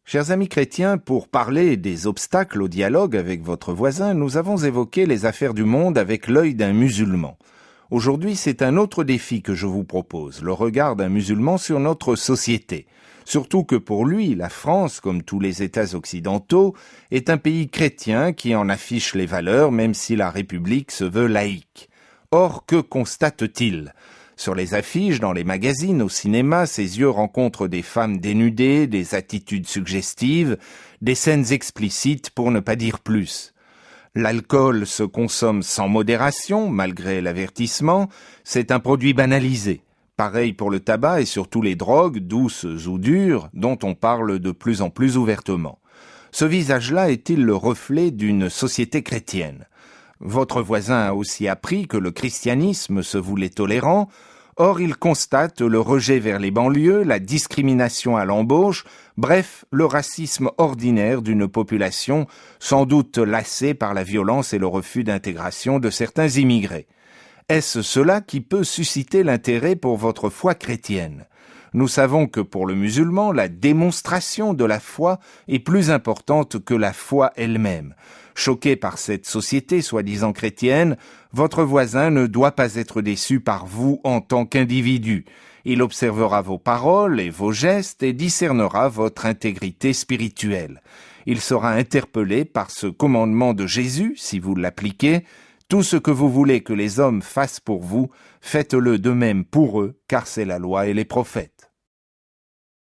Chers amis chrétiens, pour parler des obstacles au dialogue avec votre voisin, nous avons évoqué les affaires du monde avec l'œil d'un musulman. Aujourd'hui, c'est un autre défi que je vous propose, le regard d'un musulman sur notre société. Surtout que pour lui, la France, comme tous les États occidentaux, est un pays chrétien qui en affiche les valeurs, même si la République se veut laïque. Or, que constate-t-il ? Sur les affiches, dans les magazines, au cinéma, ses yeux rencontrent des femmes dénudées, des attitudes suggestives, des scènes explicites pour ne pas dire plus. L'alcool se consomme sans modération, malgré l'avertissement, c'est un produit banalisé. Pareil pour le tabac et surtout les drogues, douces ou dures, dont on parle de plus en plus ouvertement. Ce visage-là est-il le reflet d'une société chrétienne ? Votre voisin a aussi appris que le christianisme se voulait tolérant, or il constate le rejet vers les banlieues, la discrimination à l'embauche, bref, le racisme ordinaire d'une population sans doute lassée par la violence et le refus d'intégration de certains immigrés. Est-ce cela qui peut susciter l'intérêt pour votre foi chrétienne ? Nous savons que pour le musulman, la démonstration de la foi est plus importante que la foi elle-même. Choqué par cette société soi-disant chrétienne, votre voisin ne doit pas être déçu par vous en tant qu'individu. Il observera vos paroles et vos gestes et discernera votre intégrité spirituelle. Il sera interpellé par ce commandement de Jésus, si vous l'appliquez. Tout ce que vous voulez que les hommes fassent pour vous, faites-le de même pour eux, car c'est la loi et les prophètes.